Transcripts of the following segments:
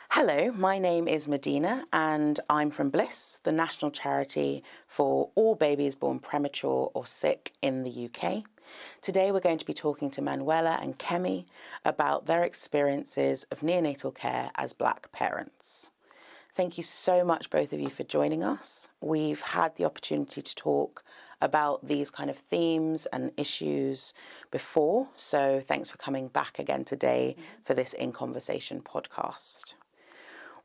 Hello, my name is Medina and I'm from Bliss, the national charity for all babies born premature or sick in the UK. Today we're going to be talking to Manuella and Kemi about their experiences of neonatal care as Black parents. Thank you so much, both of you, for joining us. We've had the opportunity to talk about these kind of themes and issues before, so thanks for coming back again today for this In Conversation podcast.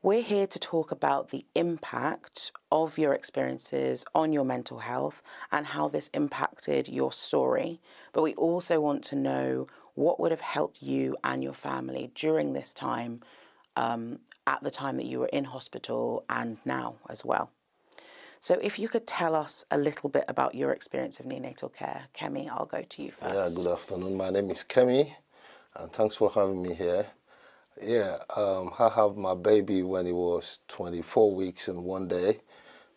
We're here to talk about the impact of your experiences on your mental health and how this impacted your story. But we also want to know what would have helped you and your family during this time, at the time that you were in hospital and now as well. So if you could tell us a little bit about your experience of neonatal care. Kemi, I'll go to you first. Yeah, good afternoon. My name is Kemi, and thanks for having me here. I have my baby when he was 24 weeks and 1 day,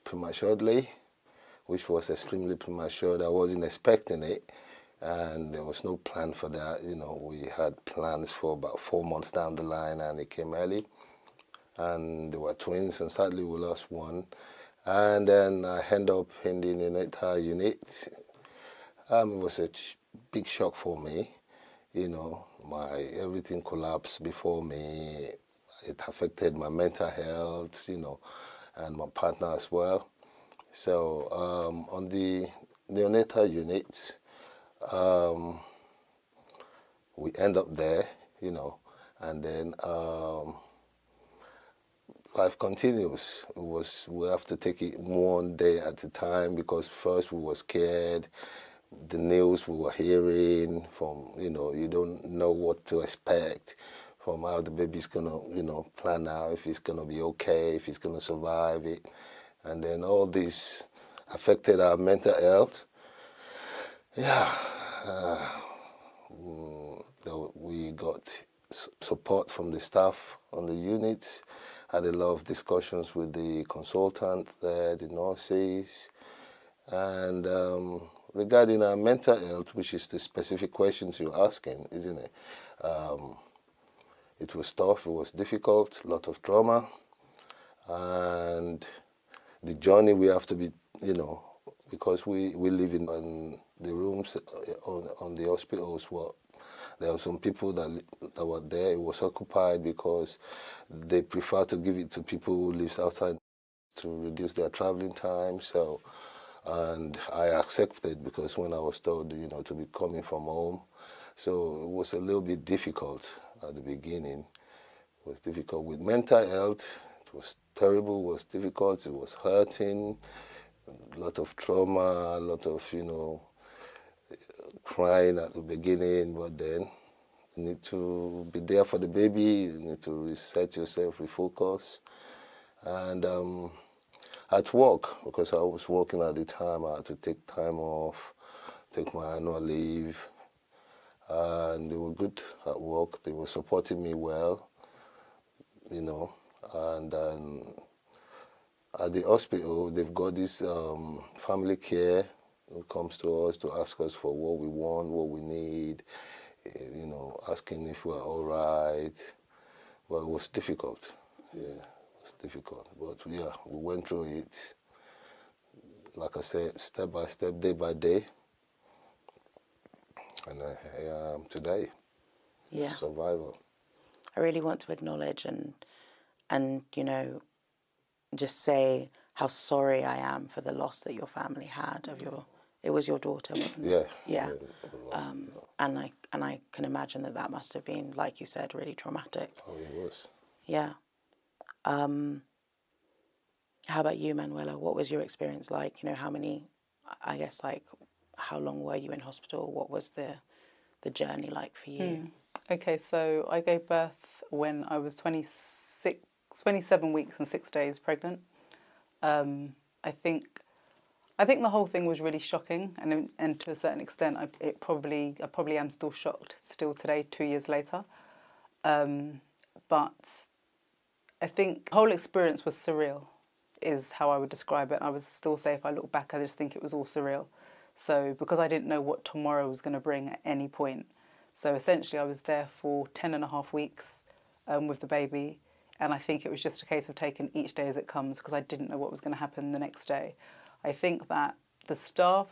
prematurely, which was extremely premature. I wasn't expecting it, and there was no plan for that. We had plans for about 4 months down the line, and it came early. And they were twins, and sadly we lost one. And then I ended up in the neonatal unit. It was a big shock for me. Everything collapsed before me. It affected my mental health, and my partner as well. So on the neonatal unit, we end up there, and then life continues. We have to take it 1 day at a time, because first we were scared. The news we were hearing from, you don't know what to expect from how the baby's gonna, plan out, if it's gonna be okay, if he's gonna survive it. And then all this affected our mental health. We got support from the staff on the units, had a lot of discussions with the consultant there, the nurses, and regarding our mental health, which is the specific questions you're asking, isn't it? It was tough, it was difficult, a lot of trauma, and the journey we have to be, because we live in the rooms on the hospitals. There were some people that were there. It was occupied because they prefer to give it to people who live outside to reduce their traveling time. And I accepted, because when I was told, to be coming from home, so it was a little bit difficult at the beginning. It was difficult with mental health. It was terrible. It was difficult. It was hurting. A lot of trauma. A lot of crying at the beginning. But then you need to be there for the baby. You need to reset yourself, refocus, and at work, because I was working at the time, I had to take time off, take my annual leave, and they were good at work. They were supporting me well, and then at the hospital, they've got this family care who comes to us to ask us for what we want, what we need, asking if we're all right. But it was difficult, It's difficult, but we went through it, like I said, step by step, day by day, and here I am today. Survival. I really want to acknowledge and just say how sorry I am for the loss that your family had of it was your daughter, wasn't it? Yeah. And I can imagine that must have been, like you said, really traumatic. Oh, it was. Yeah. How about you, Manuela? What was your experience like? How long were you in hospital? What was the journey like for you? Okay, so I gave birth when I was 27 weeks and 6 days pregnant. I think the whole thing was really shocking, and to a certain extent, I probably am still shocked still today, 2 years later. But I think the whole experience was surreal, is how I would describe it. I would still say, if I look back, I just think it was all surreal. So because I didn't know what tomorrow was going to bring at any point. So essentially I was there for 10 and a half weeks with the baby. And I think it was just a case of taking each day as it comes because I didn't know what was going to happen the next day. I think that the staff,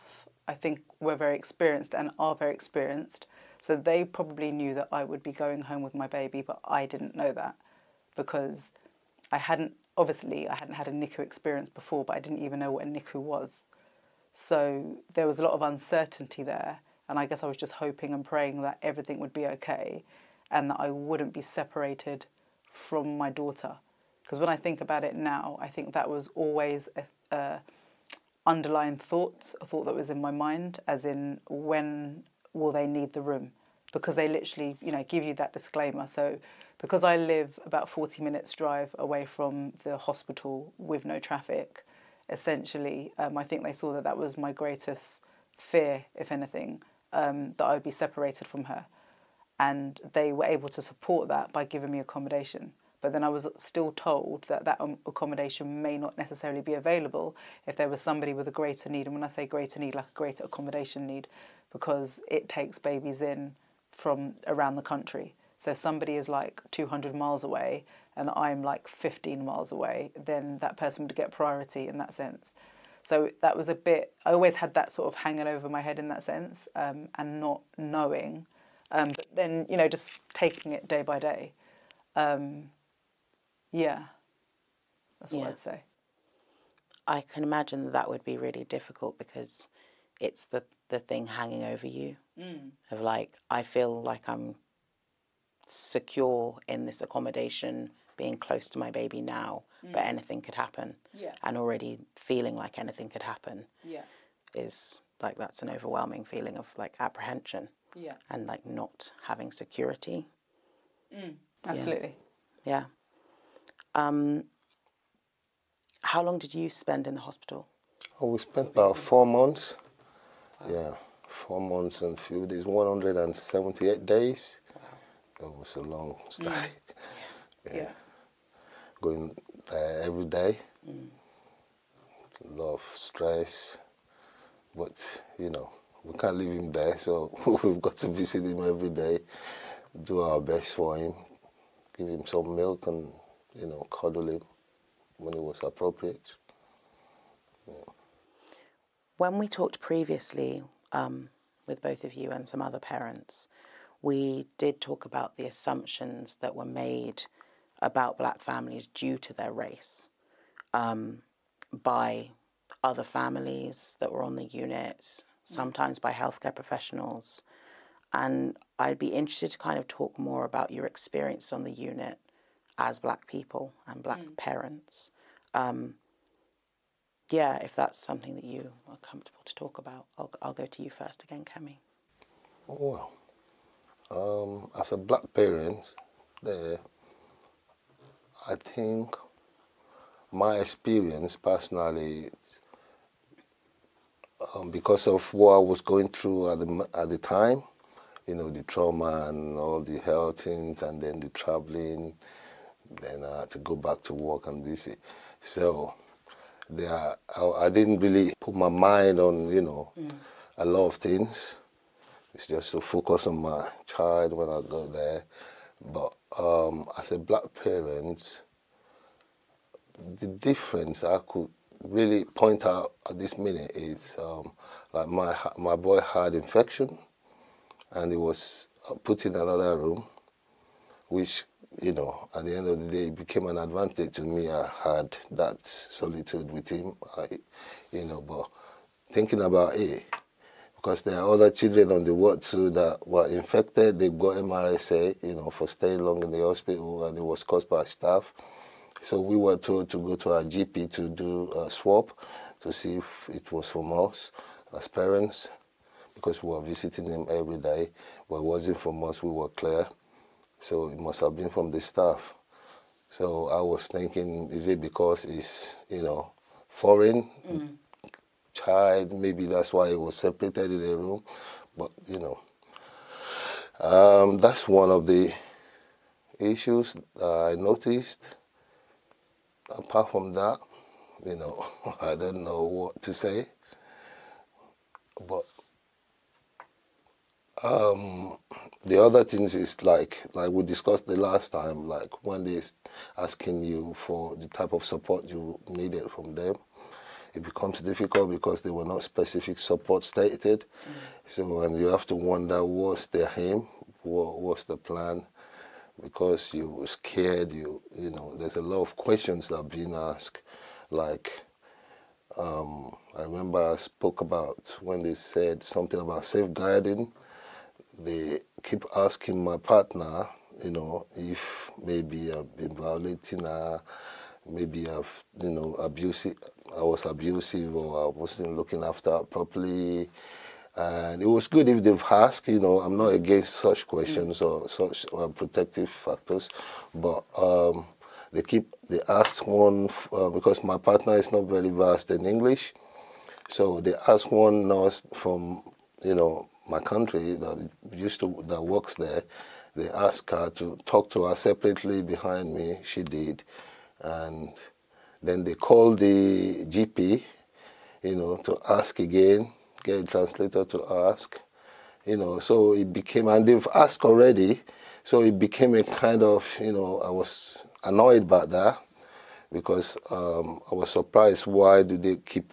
I think, were very experienced and are very experienced. So they probably knew that I would be going home with my baby, but I didn't know that because I hadn't had a NICU experience before, but I didn't even know what a NICU was. So there was a lot of uncertainty there. And I guess I was just hoping and praying that everything would be okay and that I wouldn't be separated from my daughter. Because when I think about it now, I think that was always a underlying thought, a thought that was in my mind, as in when will they need the room? Because they literally, give you that disclaimer. So because I live about 40 minutes drive away from the hospital with no traffic, essentially, I think they saw that that was my greatest fear, if anything, that I would be separated from her. And they were able to support that by giving me accommodation. But then I was still told that that accommodation may not necessarily be available if there was somebody with a greater need. And when I say greater need, like a greater accommodation need, because it takes babies in from around the country. So if somebody is like 200 miles away and I'm like 15 miles away, then that person would get priority in that sense. So that was a bit, I always had that sort of hanging over my head in that sense, and not knowing. But then, just taking it day by day. Yeah, that's what I'd say. I can imagine that would be really difficult because it's the thing hanging over you of like, I feel like I'm secure in this accommodation, being close to my baby now, but anything could happen. Yeah. And already feeling like anything could happen Yeah. is like, that's an overwhelming feeling of like apprehension. Yeah. And like not having security. Absolutely. Yeah. How long did you spend in the hospital? Oh, we spent about 4 months. Wow. Yeah, 4 months and a few days, 178 days. Wow. It was a long stay. Yeah. Going there every day. A lot of stress. But, we can't leave him there, so we've got to visit him every day, do our best for him, give him some milk and, cuddle him when it was appropriate. Yeah. When we talked previously with both of you and some other parents, we did talk about the assumptions that were made about black families due to their race by other families that were on the unit, sometimes by healthcare professionals. And I'd be interested to kind of talk more about your experience on the unit as black people and black parents. Yeah, if that's something that you are comfortable to talk about, I'll go to you first again, Kemi. Oh, well, as a black parent, I think my experience personally, because of what I was going through at the time, the trauma and all the health things, and then the traveling, then I had to go back to work and visit. So I didn't really put my mind on, a lot of things. It's just to focus on my child when I go there. But as a black parent, the difference I could really point out at this minute is like my boy had infection and he was put in another room, which, at the end of the day, it became an advantage to me. I had that solitude with him, but thinking about it, because there are other children on the ward too that were infected, they got MRSA, for staying long in the hospital, and it was caused by staff. So we were told to go to our GP to do a swab to see if it was from us as parents, because we were visiting him every day, but it wasn't from us, we were clear. So it must have been from the staff. So I was thinking, is it because it's, foreign child? Maybe that's why it was separated in a room. But, that's one of the issues I noticed. Apart from that, I don't know what to say. But the the other things is like we discussed the last time, like when they're asking you for the type of support you needed from them, it becomes difficult because there were not specific support stated. So, and you have to wonder what's their aim, what's the plan, because you're scared, you know, there's a lot of questions that are being asked. Like, I remember I spoke about when they said something about safeguarding, they keep asking my partner, you know, if maybe I've been violating her, maybe I've, you know, I was abusive or I wasn't looking after her properly. And it was good if they've asked, you know, I'm not against such questions or such protective factors, but they asked one, because my partner is not very versed in English, so they asked one nurse from, you know, my country that works there. They asked her to talk to her separately behind me. She did, and then they called the GP, you know, to ask again, get a translator to ask, you know. So it became, and they've asked already, so it became a kind of, you know, I was annoyed about that because I was surprised. Why do they keep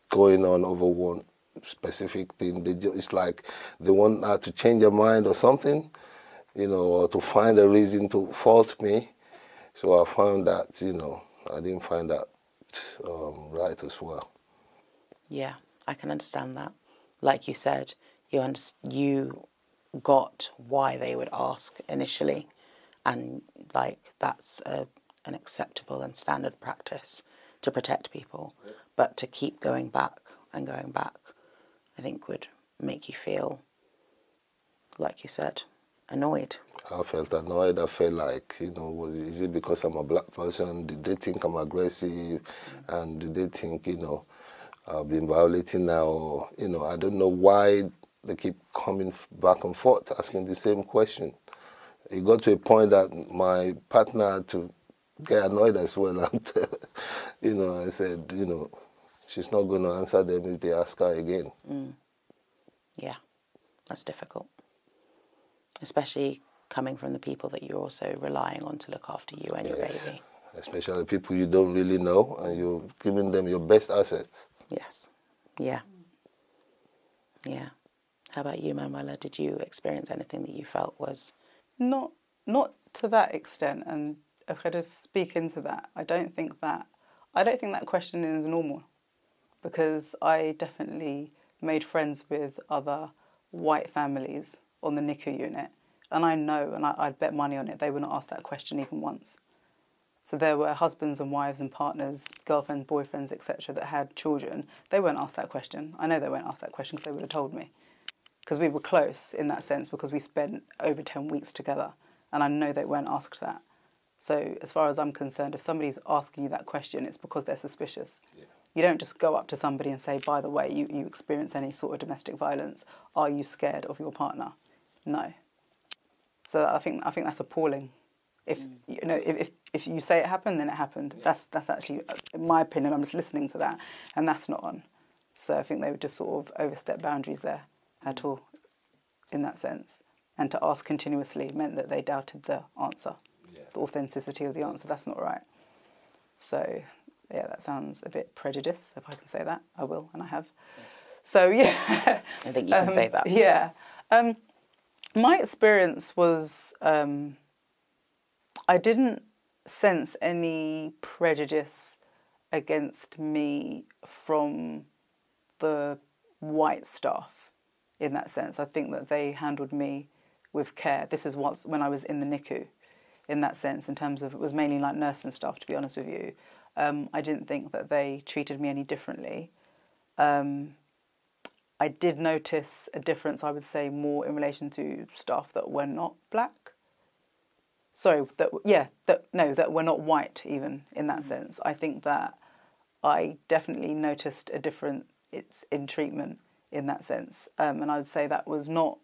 going on over one specific thing? It's like they want her to change her mind or something, you know, or to find a reason to fault me. So I found that, you know, I didn't find that right as well. Yeah, I can understand that. Like you said, you got why they would ask initially, and like that's an acceptable and standard practice to protect people. But to keep going back and going back, I think would make you feel, like you said, annoyed. I felt annoyed. I felt like, you know, is it because I'm a black person? Do they think I'm aggressive? And do they think, you know, I've been violating now? Or, you know, I don't know why they keep coming back and forth, asking the same question. It got to a point that my partner had to get annoyed as well. And, you know, I said, you know, she's not going to answer them if they ask her again. Yeah, that's difficult, especially coming from the people that you're also relying on to look after you and your baby. Especially people you don't really know, and you're giving them your best assets. Yes. Yeah. Yeah. How about you, Manuela? Did you experience anything that you felt was... Not to that extent, and if I just speak into that, I don't think that question is normal, because I definitely made friends with other white families on the NICU unit, and I know, and I'd bet money on it, they wouldn't ask that question even once. So there were husbands and wives and partners, girlfriends, boyfriends, etc., that had children. They won't ask that question. I know they won't ask that question because they would have told me. Because we were close in that sense, because we spent over 10 weeks together, and I know they weren't asked that. So as far as I'm concerned, if somebody's asking you that question, it's because they're suspicious. Yeah. You don't just go up to somebody and say, by the way, you experience any sort of domestic violence. Are you scared of your partner? No. So I think that's appalling. If you know, if you say it happened, then it happened. That's actually, in my opinion, I'm just listening to that, and that's not on. So I think they would just sort of overstep boundaries there at all, in that sense. And to ask continuously meant that they doubted the answer, the authenticity of the answer. That's not right. So yeah, that sounds a bit prejudiced, if I can say that. I will, and I have. Yes. So yeah, I think you can say that. Yeah. My experience was, I didn't sense any prejudice against me from the white staff in that sense. I think that they handled me with care. This is when I was in the NICU, in that sense, in terms of, it was mainly like nursing staff, to be honest with you. I didn't think that they treated me any differently. I did notice a difference, I would say, more in relation to staff that were not black. Sorry, that were not white even, in that sense. I think that I definitely noticed a difference in treatment in that sense. And I would say that was not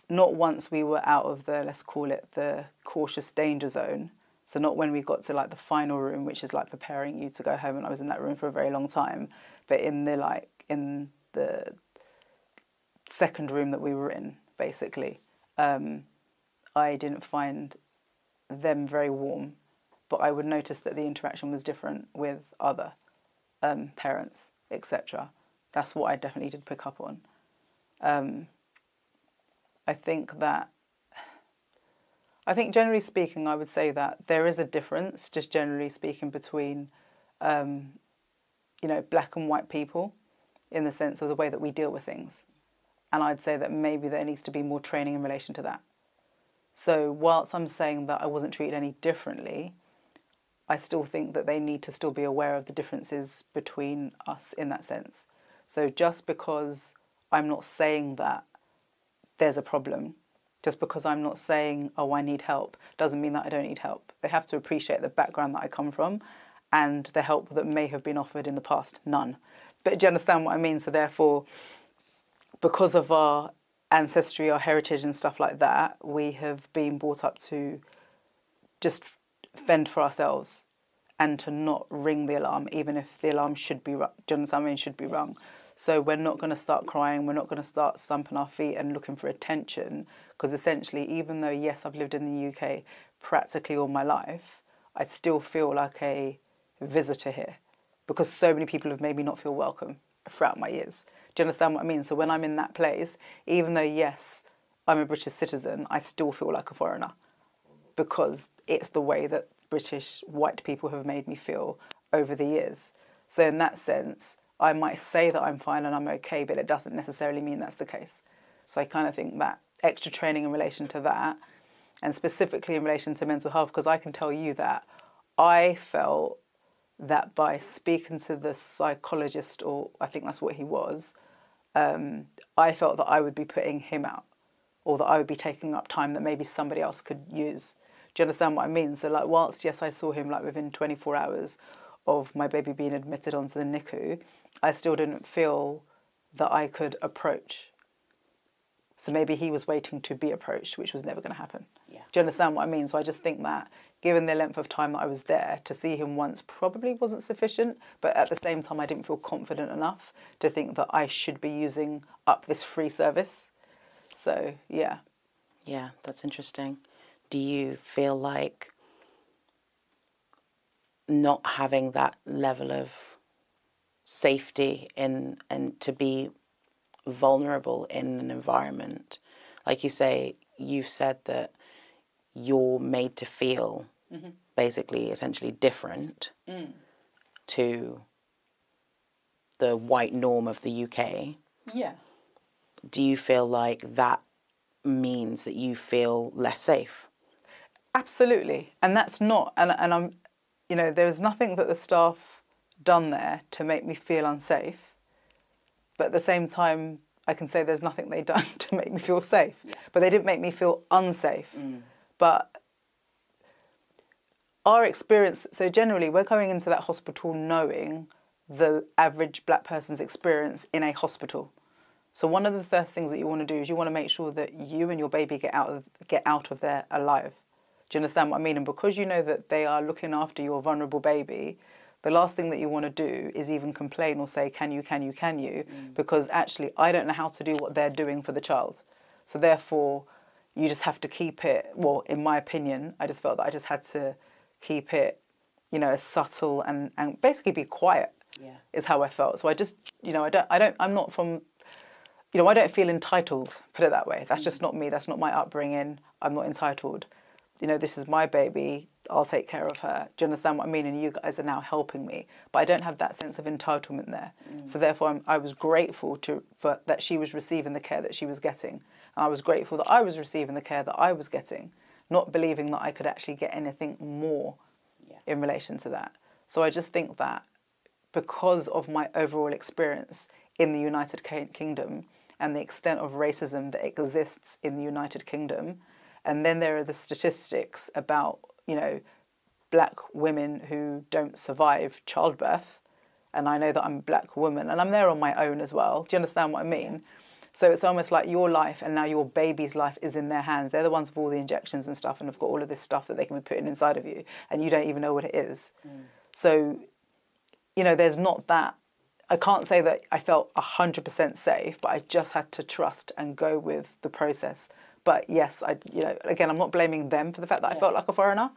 once we were out of the, let's call it, the cautious danger zone. So not when we got to like the final room, which is like preparing you to go home, and I was in that room for a very long time, but in the second room that we were in, basically. I didn't find them very warm, but I would notice that the interaction was different with other parents, etc. That's what I definitely did pick up on. I think generally speaking, I would say that there is a difference, just generally speaking, between, black and white people in the sense of the way that we deal with things. And I'd say that maybe there needs to be more training in relation to that. So whilst I'm saying that I wasn't treated any differently, I still think that they need to still be aware of the differences between us in that sense. So just because I'm not saying that there's a problem, just because I'm not saying, oh, I need help, doesn't mean that I don't need help. They have to appreciate the background that I come from and the help that may have been offered in the past. None. But do you understand what I mean? So therefore, because of our ancestry, our heritage and stuff like that, we have been brought up to just fend for ourselves and to not ring the alarm, even if the alarm should be, do you understand what I mean, should be rung. So we're not going to start crying, we're not going to start stamping our feet and looking for attention, because essentially, even though, yes, I've lived in the UK practically all my life, I still feel like a visitor here, because so many people have made me not feel welcome throughout my years. Do you understand what I mean? So when I'm in that place, even though, yes, I'm a British citizen, I still feel like a foreigner, because it's the way that British white people have made me feel over the years. So in that sense, I might say that I'm fine and I'm okay, but it doesn't necessarily mean that's the case. So I kind of think that extra training in relation to that, and specifically in relation to mental health, because I can tell you that I felt that by speaking to the psychologist, or I think that's what he was, I felt that I would be putting him out, or that I would be taking up time that maybe somebody else could use. Do you understand what I mean? So like, whilst, yes, I saw him like within 24 hours of my baby being admitted onto the NICU, I still didn't feel that I could approach. So maybe he was waiting to be approached, which was never going to happen. Yeah. Do you understand what I mean? So I just think that given the length of time that I was there, to see him once probably wasn't sufficient, but at the same time I didn't feel confident enough to think that I should be using up this free service. So, yeah. Yeah, that's interesting. Do you feel like not having that level of safety and to be vulnerable in an environment, like you say, you've said that you're made to feel basically essentially different to the white norm of the UK. Yeah. Do you feel like that means that you feel less safe? Absolutely. And that's not, and I'm, there's nothing that the staff done there to make me feel unsafe. But at the same time, I can say there's nothing they done to make me feel safe. Yeah. But they didn't make me feel unsafe. But our experience, so generally we're going into that hospital knowing the average black person's experience in a hospital. So one of the first things that you want to do is you want to make sure that you and your baby get out of there alive. Do you understand what I mean? And because you know that they are looking after your vulnerable baby, the last thing that you want to do is even complain or say, can you? Because actually, I don't know how to do what they're doing for the child. So therefore, you just have to keep it, well, in my opinion, I just felt that I just had to keep it, as subtle and basically be quiet, is how I felt. So I just, I'm not from, I don't feel entitled, put it that way. That's just not me. That's not my upbringing. I'm not entitled. This is my baby. I'll take care of her. Do you understand what I mean? And you guys are now helping me. But I don't have that sense of entitlement there. So therefore, I was grateful for that she was receiving the care that she was getting. And I was grateful that I was receiving the care that I was getting, not believing that I could actually get anything more in relation to that. So I just think that because of my overall experience in the United Kingdom and the extent of racism that exists in the United Kingdom, and then there are the statistics about, black women who don't survive childbirth. And I know that I'm a black woman and I'm there on my own as well. Do you understand what I mean? So it's almost like your life and now your baby's life is in their hands. They're the ones with all the injections and stuff and have got all of this stuff that they can be putting inside of you and you don't even know what it is. So, there's not that. I can't say that I felt 100% safe, but I just had to trust and go with the process But yes, again, I'm not blaming them for the fact that I felt like a foreigner,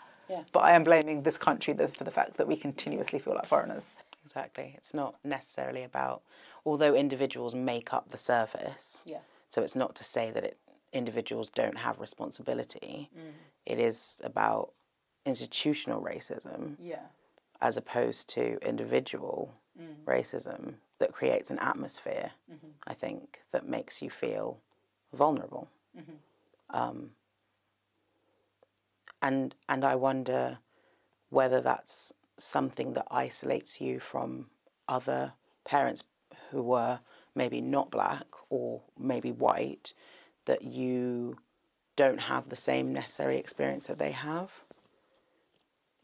but I am blaming this country for the fact that we continuously feel like foreigners. Exactly. It's not necessarily about, although individuals make up the surface, so it's not to say that individuals don't have responsibility. It is about institutional racism as opposed to individual racism that creates an atmosphere, I think, that makes you feel vulnerable. And I wonder whether that's something that isolates you from other parents who were maybe not black or maybe white, that you don't have the same necessary experience that they have.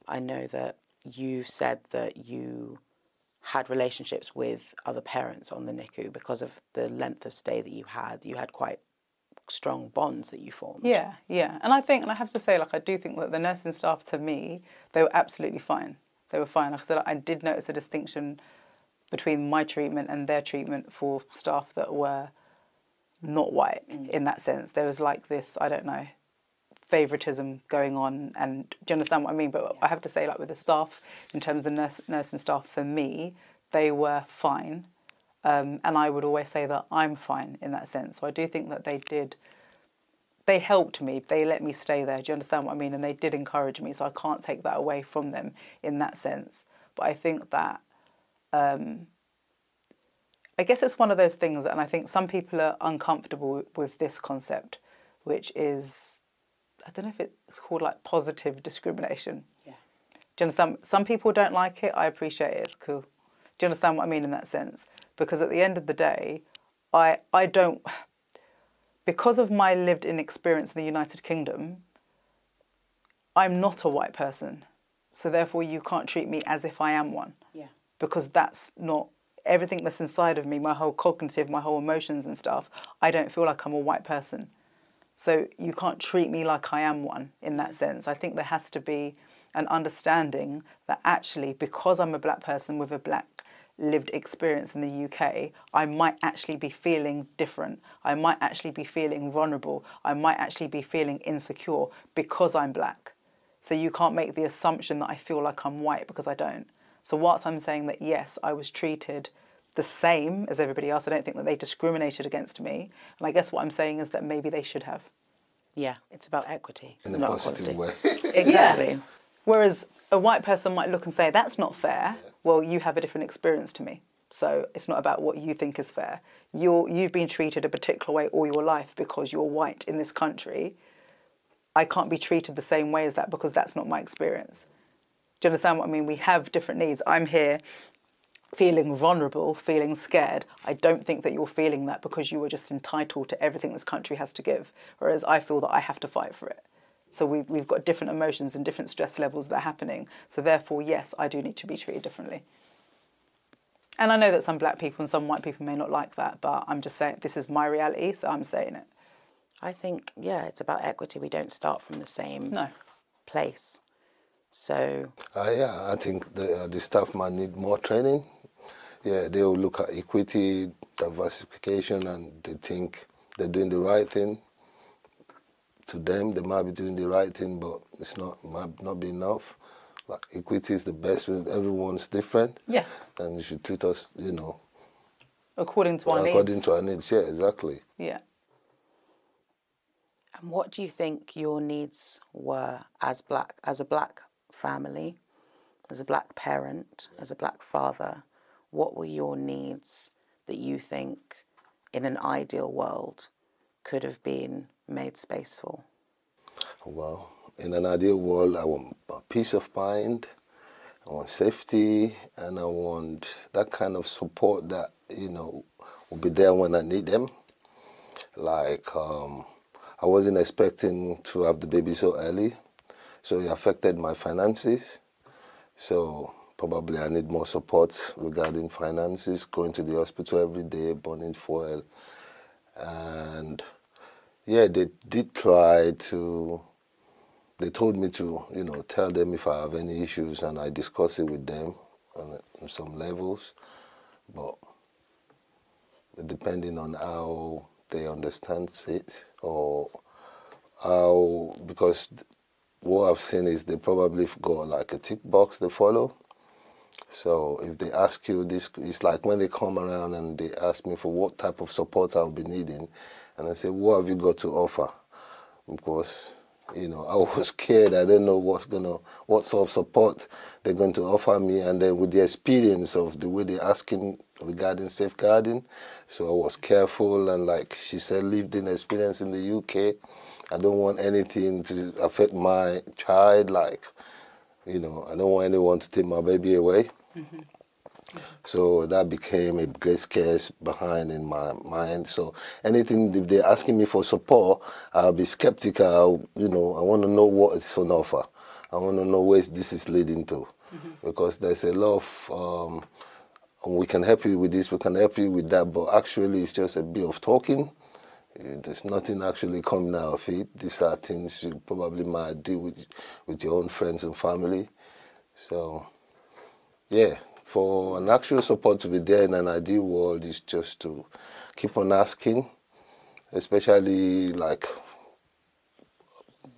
I know that you said that you had relationships with other parents on the NICU because of the length of stay that you had. You had quite strong bonds that you formed. Yeah. And I have to say, like, I do think that the nursing staff, to me, they were absolutely fine. They were fine. Like I said, I did notice a distinction between my treatment and their treatment for staff that were not white in that sense. There was like this, I don't know, favoritism going on. And do you understand what I mean? But I have to say, like, with the staff, in terms of the nursing staff, for me, they were fine. And I would always say that I'm fine in that sense. So I do think that they helped me. They let me stay there. Do you understand what I mean? And they did encourage me. So I can't take that away from them in that sense. But I think that, I guess it's one of those things, and I think some people are uncomfortable with this concept, which is, I don't know if it's called like positive discrimination. Yeah. Do you understand? Some people don't like it. I appreciate it. It's cool. Do you understand what I mean in that sense? Because at the end of the day, I don't, because of my lived-in experience in the United Kingdom, I'm not a white person. So therefore, you can't treat me as if I am one. Yeah. Because that's not everything that's inside of me, my whole cognitive, my whole emotions and stuff. I don't feel like I'm a white person. So you can't treat me like I am one in that sense. I think there has to be an understanding that actually, because I'm a black person with a black lived experience in the UK, I might actually be feeling different. I might actually be feeling vulnerable. I might actually be feeling insecure because I'm black. So you can't make the assumption that I feel like I'm white, because I don't. So whilst I'm saying that, yes, I was treated the same as everybody else, I don't think that they discriminated against me. And I guess what I'm saying is that maybe they should have. Yeah, it's about equity, In a not positive equality. way. Exactly. Whereas a white person might look and say, that's not fair. Well, you have a different experience to me. So it's not about what you think is fair. You've been treated a particular way all your life because you're white in this country. I can't be treated the same way as that because that's not my experience. Do you understand what I mean? We have different needs. I'm here feeling vulnerable, feeling scared. I don't think that you're feeling that because you were just entitled to everything this country has to give, whereas I feel that I have to fight for it. So we've got different emotions and different stress levels that are happening. So therefore, yes, I do need to be treated differently. And I know that some black people and some white people may not like that, but I'm just saying this is my reality, so I'm saying it. I think, yeah, it's about equity. We don't start from the same place. So... I think the staff might need more training. Yeah, they will look at equity, diversification, and they think they're doing the right thing. To them, they might be doing the right thing, but might not be enough. Like, equity is the best when everyone's different. Yeah. And you should treat us, according to our needs. According to our needs, yeah, exactly. Yeah. And what do you think your needs were as a black family, as a black parent, as a black father? What were your needs that you think, in an ideal world, could have been made space for? Well, in an ideal world, I want a peace of mind, I want safety, and I want that kind of support that, will be there when I need them. Like, I wasn't expecting to have the baby so early, so it affected my finances. So probably I need more support regarding finances, going to the hospital every day, burning fuel. And yeah, they did try to, they told me to, tell them if I have any issues, and I discuss it with them on some levels. But depending on how they understand it, or because what I've seen is they probably got like a tick box they follow. So if they ask you this, it's like when they come around and they ask me for what type of support I'll be needing, and I say, what have you got to offer? Because, you know, I was scared. I don't know what sort of support they're going to offer me, and then with the experience of the way they're asking regarding safeguarding, so I was careful, and like she said, lived in experience in the UK. I don't want anything to affect my child, like, you know, I don't want anyone to take my baby away. Mm-hmm. So that became a great scarce behind in my mind. So anything, if they're asking me for support, I'll be skeptical. You know, I want to know what is on offer. I want to know where this is leading to. Mm-hmm. Because there's a lot of, we can help you with this, we can help you with that, but actually it's just a bit of talking. There's nothing actually coming out of it. These are things you probably might deal with your own friends and family. So, yeah, for an actual support to be there in an ideal world is just to keep on asking, especially like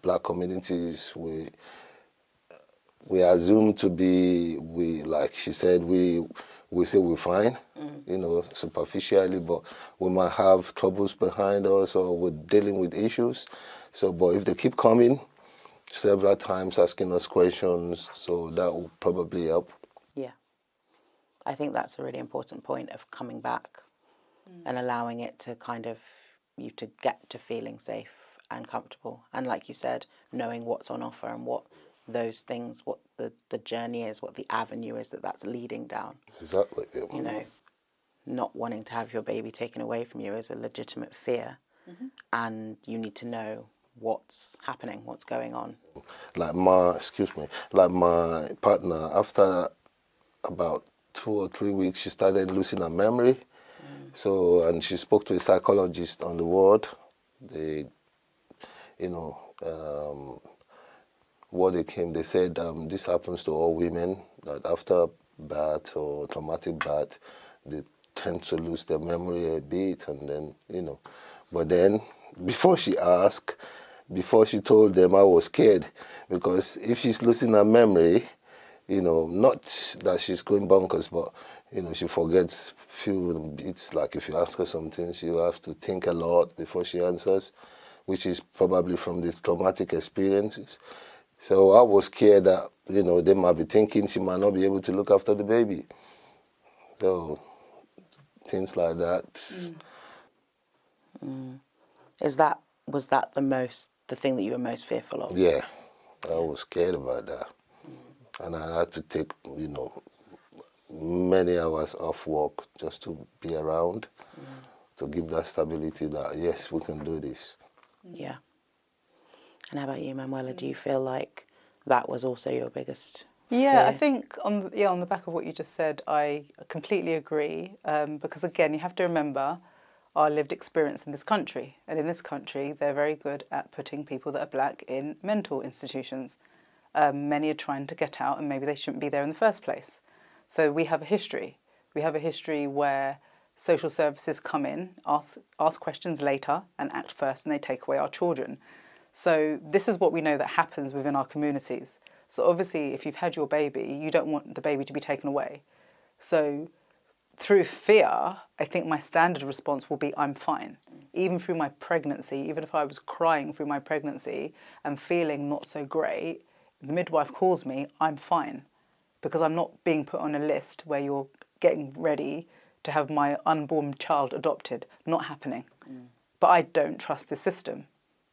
black communities. We assume to be, like she said, we say we're fine, you know, superficially, but we might have troubles behind us or we're dealing with issues. So, but if they keep coming several times asking us questions, so that will probably help. Yeah. I think that's a really important point of coming back and allowing it to kind of, you to get to feeling safe and comfortable. And like you said, knowing what's on offer and what those things, what the journey is, what the avenue is that's leading down. Exactly. Yeah. You know, not wanting to have your baby taken away from you is a legitimate fear. And you need to know what's happening, what's going on. Like my partner, after about 2 or 3 weeks, she started losing her memory. So, and she spoke to a psychologist on the ward. They, you know, they said this happens to all women, that after birth or traumatic birth, they tend to lose their memory a bit, and then, you know. But then, before she told them, I was scared, because if she's losing her memory, you know, not that she's going bonkers, but, you know, she forgets few bits. Like if you ask her something, she will have to think a lot before she answers, which is probably from these traumatic experiences. So I was scared that, you know, they might be thinking she might not be able to look after the baby. So things like that. Was that the thing that you were most fearful of? Yeah, I was scared about that. And I had to take, you know, many hours off work just to be around, to give that stability that, yes, we can do this. Yeah. And how about you, Manuela? Do you feel like that was also your biggest Yeah, I fear? think on the back of what you just said, I completely agree. Because again, you have to remember our lived experience in this country, and in this country, they're very good at putting people that are black in mental institutions. Many are trying to get out, and maybe they shouldn't be there in the first place. So we have a history. We have a history where social services come in, ask questions later, and act first, and they take away our children. So this is what we know that happens within our communities. So obviously, if you've had your baby, you don't want the baby to be taken away. So through fear, I think my standard response will be, I'm fine. Even through my pregnancy, even if I was crying through my pregnancy and feeling not so great, the midwife calls me, I'm fine. Because I'm not being put on a list where you're getting ready to have my unborn child adopted. Not happening. But I don't trust the system.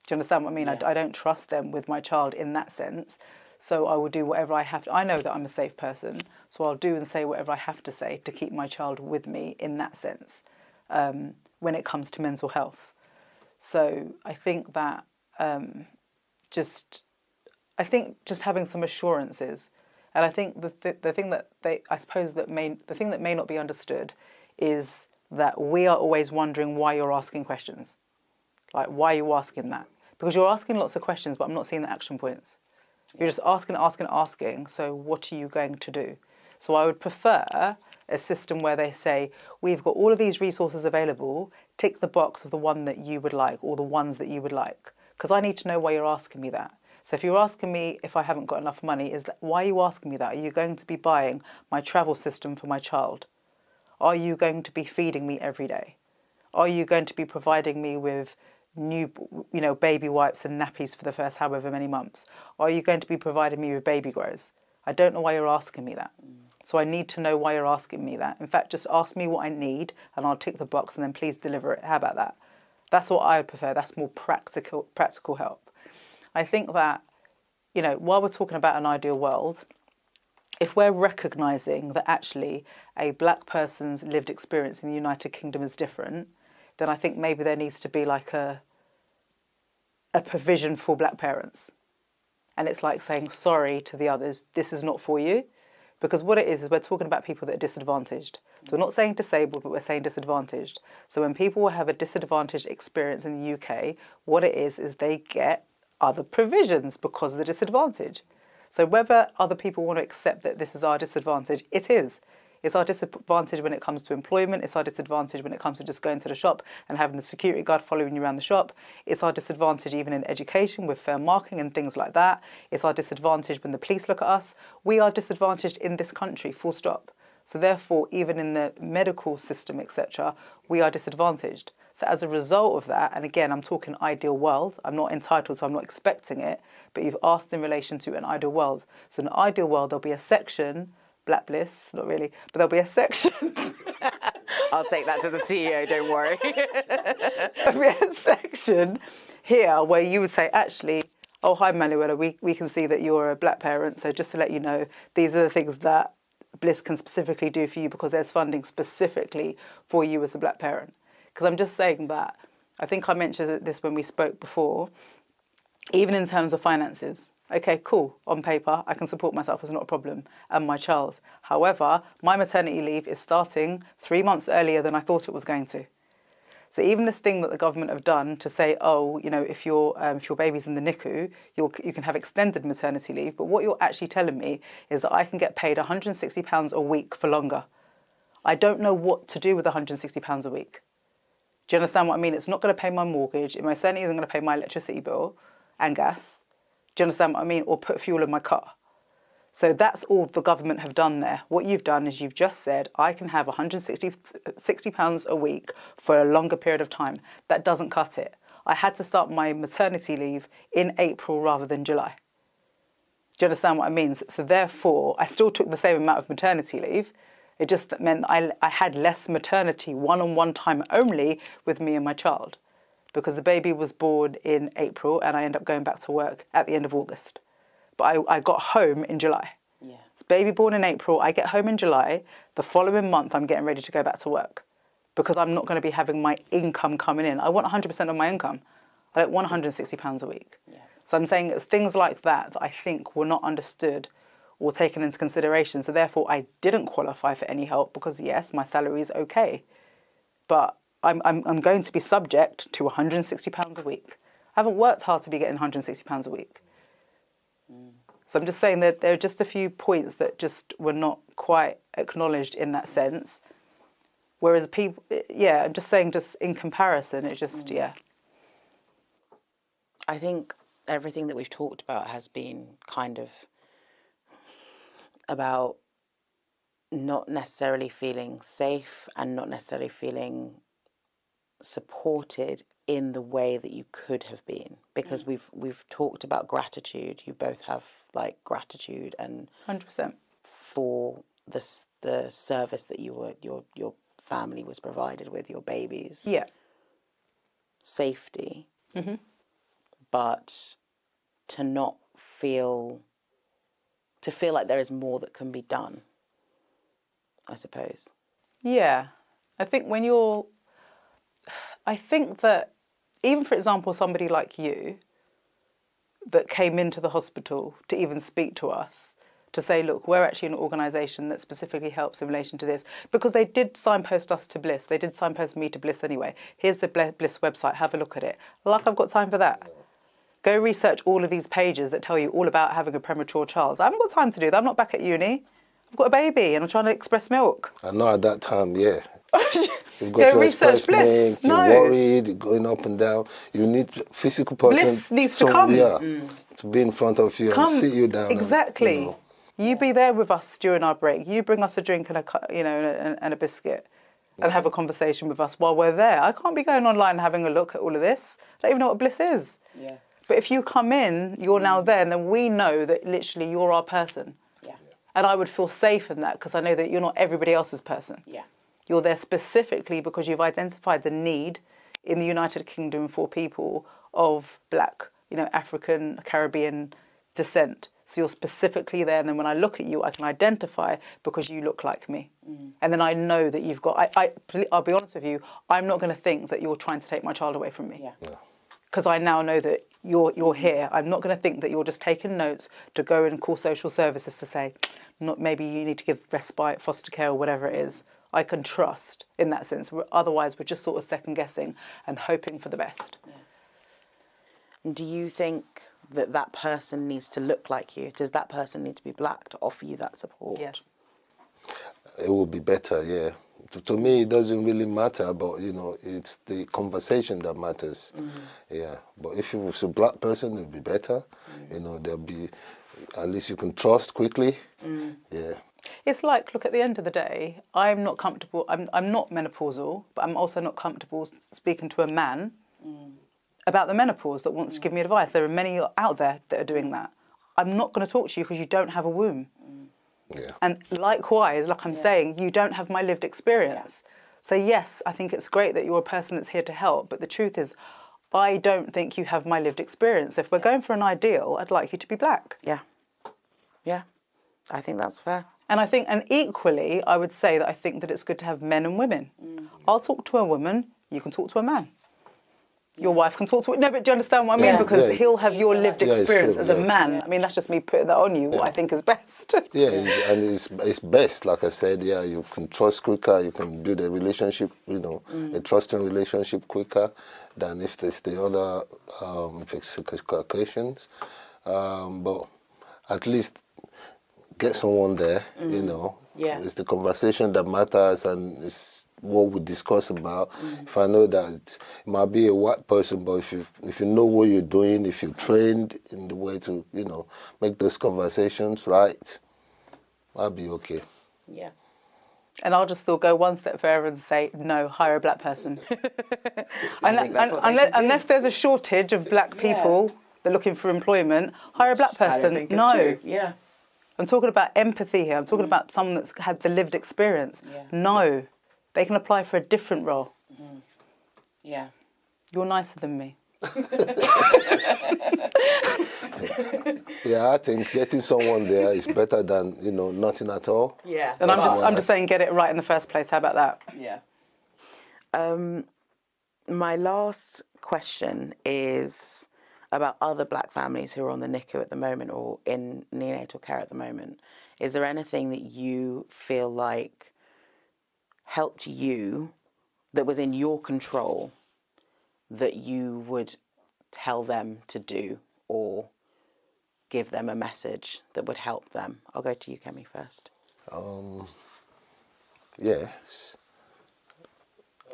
Do you understand what I mean? Yeah. I don't trust them with my child in that sense. So I will do whatever I have to. I know that I'm a safe person, so I'll do and say whatever I have to say to keep my child with me in that sense, when it comes to mental health. So I think that just having some assurances, and I think the thing that the thing that may not be understood is that we are always wondering why you're asking questions. Like, why are you asking that? Because you're asking lots of questions, but I'm not seeing the action points. You're just asking. So what are you going to do? So I would prefer a system where they say, we've got all of these resources available, tick the box of the one that you would like or the ones that you would like. because I need to know why you're asking me that. So if you're asking me if I haven't got enough money, why are you asking me that? Are you going to be buying my travel system for my child? Are you going to be feeding me every day? Are you going to be providing me with new, baby wipes and nappies for the first however many months? Are you going to be providing me with baby grows? I don't know why you're asking me that. So I need to know why you're asking me that. In fact, just ask me what I need and I'll tick the box and then please deliver it. How about that? That's what I prefer. That's more practical help. I think that, while we're talking about an ideal world, if we're recognising that actually a black person's lived experience in the United Kingdom is different, then I think maybe there needs to be like a provision for black parents. And it's like saying sorry to the others, this is not for you. Because what it is we're talking about people that are disadvantaged. So we're not saying disabled, but we're saying disadvantaged. So when people have a disadvantaged experience in the UK, what it is they get other provisions because of the disadvantage. So whether other people want to accept that this is our disadvantage, it is. It's our disadvantage when it comes to employment. It's our disadvantage when it comes to just going to the shop and having the security guard following you around the shop. It's our disadvantage even in education with fair marking and things like that. It's our disadvantage when the police look at us. We are disadvantaged in this country, full stop. So therefore, even in the medical system, etc., we are disadvantaged. So as a result of that, and again, I'm talking ideal world, I'm not entitled, so I'm not expecting it, but you've asked in relation to an ideal world. So in an ideal world, there'll be a section, Black Bliss, not really, but there'll be a section. I'll take that to the CEO, don't worry. There'll be a section here where you would say, actually, oh, hi, Manuela, we can see that you're a black parent, so just to let you know, these are the things that Bliss can specifically do for you because there's funding specifically for you as a black parent. Because I'm just saying that, I think I mentioned this when we spoke before, even in terms of finances. Okay, cool, on paper, I can support myself, it's not a problem, and my child. However, my maternity leave is starting 3 months earlier than I thought it was going to. So even this thing that the government have done to say, oh, if your baby's in the NICU, you can have extended maternity leave, but what you're actually telling me is that I can get paid £160 a week for longer. I don't know what to do with £160 a week. Do you understand what I mean? It's not going to pay my mortgage. It most certainly isn't going to pay my electricity bill and gas. Do you understand what I mean? Or put fuel in my car. So that's all the government have done there. What you've done is you've just said, I can have £160 a week for a longer period of time. That doesn't cut it. I had to start my maternity leave in April rather than July. Do you understand what I mean? So therefore, I still took the same amount of maternity leave. It just meant I had less maternity one-on-one time only with me and my child because the baby was born in April and I ended up going back to work at the end of August. But I got home in July. Yeah. It's baby born in April. I get home in July. The following month, I'm getting ready to go back to work because I'm not going to be having my income coming in. I want 100% of my income. I don't want £160 a week. Yeah. So I'm saying it's things like that that I think were not understood or taken into consideration. So therefore, I didn't qualify for any help because, yes, my salary is okay. But I'm going to be subject to £160 a week. I haven't worked hard to be getting £160 a week. So I'm just saying that there are just a few points that just were not quite acknowledged in that sense. Whereas people, yeah, I'm just saying just in comparison, it's just, yeah. I think everything that we've talked about has been kind of about not necessarily feeling safe and not necessarily feeling supported in the way that you could have been, because we've talked about gratitude. You both have like gratitude and 100% for the service that your family was provided with, your babies, yeah, safety, mm-hmm. but to not feel like there is more that can be done, I suppose. Yeah, I think I think that even, for example, somebody like you that came into the hospital to even speak to us, to say, look, we're actually an organisation that specifically helps in relation to this, because they did signpost us to Bliss. They did signpost me to Bliss anyway. Here's the Bliss website, have a look at it. Like, I've got time for that. Go research all of these pages that tell you all about having a premature child. I haven't got time to do that. I'm not back at uni. I've got a baby and I'm trying to express milk. I know at that time, yeah, You've got to research express Bliss. milk, you're No. worried, you're going up and down. You need physical person. Bliss needs to come. Yeah, to be in front of you and sit you down. Exactly. And, you be there with us during our break. You bring us a drink and and a biscuit, and have a conversation with us while we're there. I can't be going online and having a look at all of this. I don't even know what Bliss is. Yeah. But if you come in, you're now there, and then we know that literally you're our person. Yeah. And I would feel safe in that because I know that you're not everybody else's person. Yeah. You're there specifically because you've identified the need in the United Kingdom for people of black, African, Caribbean descent. So you're specifically there. And then when I look at you, I can identify because you look like me. And then I know that you've got, I'll be honest with you, I'm not going to think that you're trying to take my child away from me. Yeah. Because I now know that you're here. I'm not going to think that you're just taking notes to go and call social services to say, maybe you need to give respite, foster care, or whatever it is. I can trust in that sense. Otherwise, we're just sort of second guessing and hoping for the best. Yeah. Do you think that person needs to look like you? Does that person need to be black to offer you that support? Yes. it would be better, yeah. To me, it doesn't really matter, but, it's the conversation that matters. Yeah. But if it was a black person, it would be better. There'll be, at least you can trust quickly. Yeah. It's like, look, at the end of the day, I'm not comfortable. I'm not menopausal, but I'm also not comfortable speaking to a man about the menopause that wants to give me advice. There are many out there that are doing that. I'm not going to talk to you because you don't have a womb. Yeah. And likewise, like I'm saying, you don't have my lived experience. So yes, I think it's great that you're a person that's here to help. But the truth is, I don't think you have my lived experience. If we're going for an ideal, I'd like you to be black. Yeah. Yeah. I think that's fair. And and equally, I would say that I think that it's good to have men and women. I'll talk to a woman, you can talk to a man. Your wife can talk to it. No, but do you understand what I mean? Because he'll have your lived experience as a man. I mean, that's just me putting that on you, what I think is best. Yeah, and it's best, like I said, you can trust quicker, you can build a relationship, a trusting relationship quicker than if there's the other occasions. But at least get someone there, Yeah. It's the conversation that matters and it's what we discuss about. If I know that it might be a white person, but if you know what you're doing, if you're trained in the way to, make those conversations right, I'll be okay. Yeah. And I'll just still go one step further and say, no, hire a black person. Unless there's a shortage of black people that are looking for employment, hire a black person. No. Yeah. I'm talking about empathy here. I'm talking about someone that's had the lived experience. Yeah. No. They can apply for a different role. Yeah. You're nicer than me. Yeah, I think getting someone there is better than, nothing at all. Yeah. And I'm just saying get it right in the first place. How about that? Yeah. My last question is about other black families who are on the NICU at the moment or in neonatal care at the moment. Is there anything that you feel like helped you, that was in your control, that you would tell them to do or give them a message that would help them? I'll go to you, Kemi, first. Yes.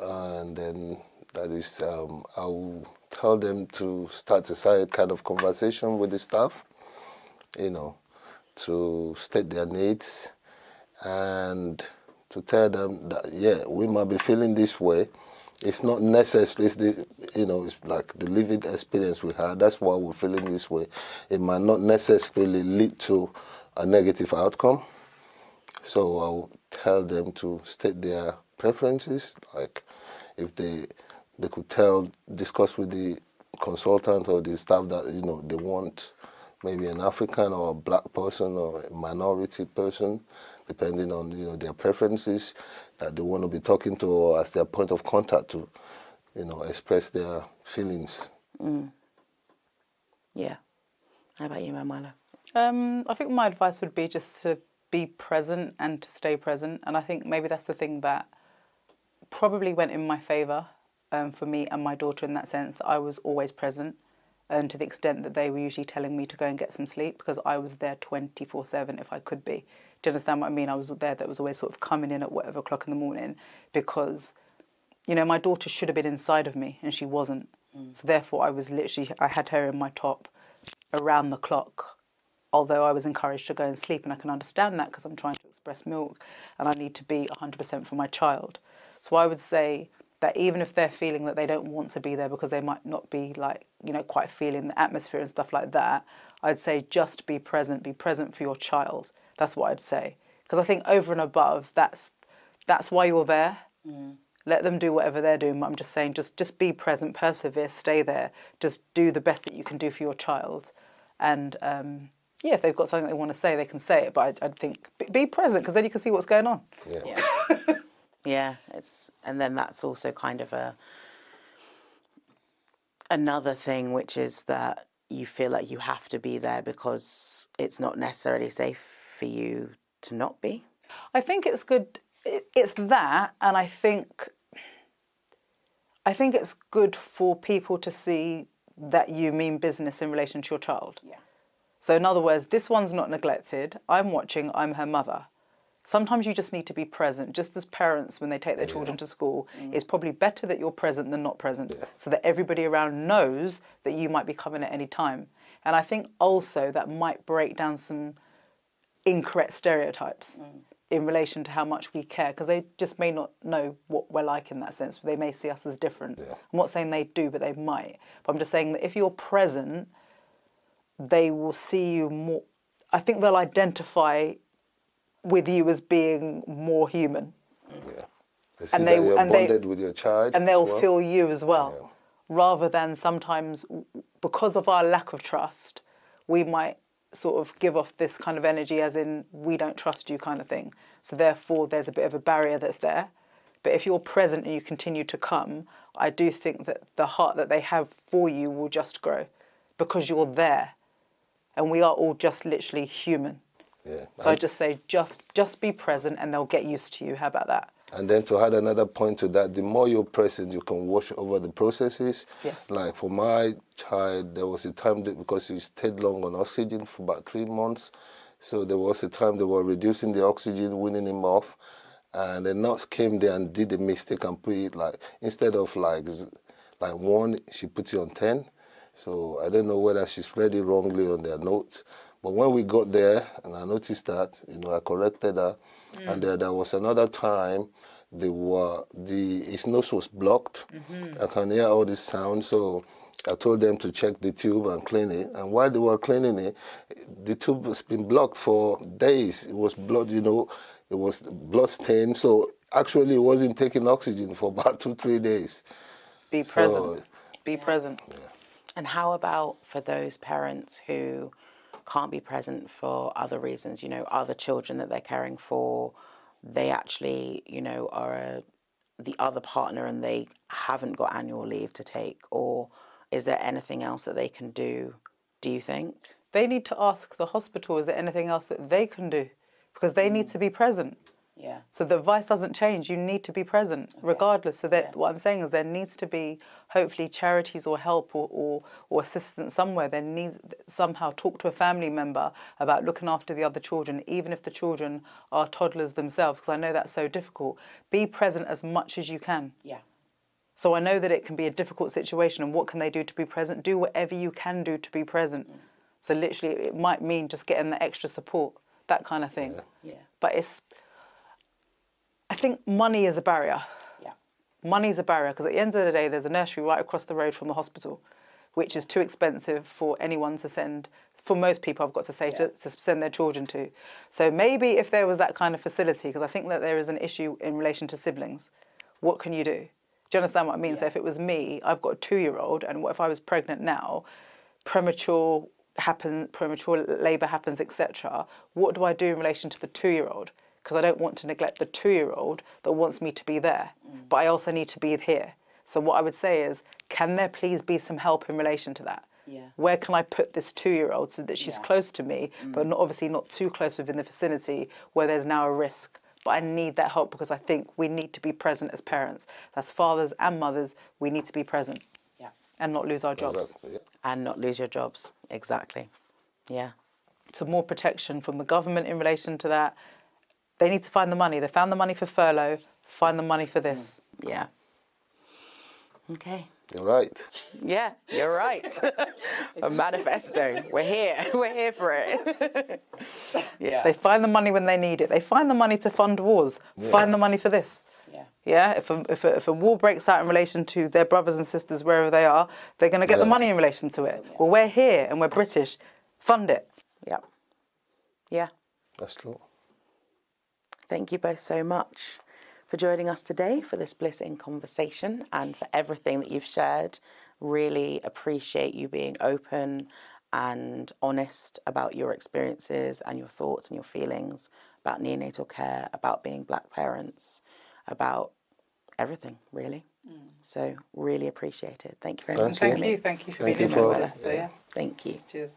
And then that is, I will tell them to start a side kind of conversation with the staff, to state their needs and to tell them that, we might be feeling this way. It's not necessarily, it's like the living experience we had. That's why we're feeling this way. It might not necessarily lead to a negative outcome. So I'll tell them to state their preferences, like if they could discuss with the consultant or the staff that, they want maybe an African or a black person or a minority person, depending on, their preferences, that they want to be talking to or as their point of contact to, express their feelings. Yeah. How about you, Manuela? I think my advice would be just to be present and to stay present. And I think maybe that's the thing that probably went in my favour for me and my daughter in that sense, that I was always present. and to the extent that they were usually telling me to go and get some sleep because I was there 24/7 if I could be. Do you understand what I mean? I was there, that was always sort of coming in at whatever o'clock in the morning because, you know, my daughter should have been inside of me and she wasn't. So therefore I had her in my top around the clock, although I was encouraged to go and sleep, and I can understand that because I'm trying to express milk and I need to be 100% for my child. So I would say that even if they're feeling that they don't want to be there because they might not be like, you know, quite feeling the atmosphere and stuff like that, I'd say just be present for your child. That's what I'd say. Because I think over and above, that's why you're there. Let them do whatever they're doing. But I'm just saying, just be present, persevere, stay there. Just do the best that you can do for your child. And yeah, if they've got something they want to say, they can say it. But I'd think be present because then you can see what's going on. Yeah. Yeah, and then that's also kind of another thing, which is that you feel like you have to be there because it's not necessarily safe for you to not be. I think it's good. It's that, and I think it's good for people to see that you mean business in relation to your child. Yeah. So in other words, this one's not neglected. I'm watching. I'm her mother. Sometimes you just need to be present. Just as parents, when they take their children to school, it's probably better that you're present than not present, so that everybody around knows that you might be coming at any time. And I think also that might break down some incorrect stereotypes in relation to how much we care, because they just may not know what we're like in that sense. They may see us as different. I'm not saying they do, but they might. But I'm just saying that if you're present, they will see you more. I think they'll identify with you as being more human. Yeah. They see that you're bonded with your child. And they'll feel you as well. Rather than sometimes, because of our lack of trust, we might sort of give off this kind of energy as in, we don't trust you kind of thing. So therefore, there's a bit of a barrier that's there. But if you're present and you continue to come, I do think that the heart that they have for you will just grow because you're there. And we are all just literally human. Yeah. So I just say, just be present and they'll get used to you. How about that? And then to add another point to that, the more you're present, you can wash over the processes. Yes. Like for my child, there was a time that because he stayed long on oxygen for about 3 months, so there was a time they were reducing the oxygen, weaning him off, and the nurse came there and did a mistake and put it like, instead of like 1, she put it on 10. So I don't know whether she's read it wrongly on their notes. But when we got there, and I noticed that, you know, I corrected her, and there was another time, his nose was blocked. I can hear all this sound, so I told them to check the tube and clean it. And while they were cleaning it, the tube has been blocked for days. It was blood, you know, it was blood stained. So actually, it wasn't taking oxygen for about 2-3 days. Be present. Be present. Yeah. And how about for those parents who can't be present for other reasons, you know, other children that they're caring for, they actually, you know, are the other partner and they haven't got annual leave to take? Or is there anything else that they can do you think? They need to ask the hospital, is there anything else that they can do? Because they need to be present. Yeah. So the advice doesn't change. You need to be present regardless. So that what I'm saying is there needs to be hopefully charities or help or assistance somewhere. There needs somehow talk to a family member about looking after the other children, even if the children are toddlers themselves, because I know that's so difficult. Be present as much as you can. Yeah. So I know that it can be a difficult situation, and what can they do to be present? Do whatever you can do to be present. So literally it might mean just getting the extra support, that kind of thing. Yeah. But I think money is a barrier. Yeah. Money is a barrier because at the end of the day, there's a nursery right across the road from the hospital, which is too expensive for anyone to send, for most people, I've got to say, to send their children to. So maybe if there was that kind of facility, because I think that there is an issue in relation to siblings, what can you do? Do you understand what I mean? Yeah. So if it was me, I've got a 2-year-old, and what if I was pregnant now, premature labour happens, etc. What do I do in relation to the 2-year-old? Because I don't want to neglect the 2-year-old that wants me to be there, but I also need to be here. So what I would say is, can there please be some help in relation to that? Yeah. Where can I put this 2-year-old so that she's close to me, but obviously not too close within the vicinity where there's now a risk? But I need that help because I think we need to be present as parents. As fathers and mothers, we need to be present and not lose our jobs. Exactly, yeah. And not lose your jobs. Exactly. Yeah. To more protection from the government in relation to that. They need to find the money. They found the money for furlough. Find the money for this. Yeah. Okay. You're right. Yeah, you're right. A manifesto. We're here. We're here for it. Yeah. They find the money when they need it. They find the money to fund wars. Yeah. Find the money for this. Yeah. Yeah. If a war breaks out in relation to their brothers and sisters wherever they are, they're going to get the money in relation to it. Well, we're here and we're British. Fund it. Yeah. Yeah. That's true. Thank you both so much for joining us today for this Bliss in Conversation and for everything that you've shared. Really appreciate you being open and honest about your experiences and your thoughts and your feelings about neonatal care, about being Black parents, about everything, really. So really appreciate it. Thank you very much. Thank you. Thank you for being here. So, yeah. Thank you. Cheers.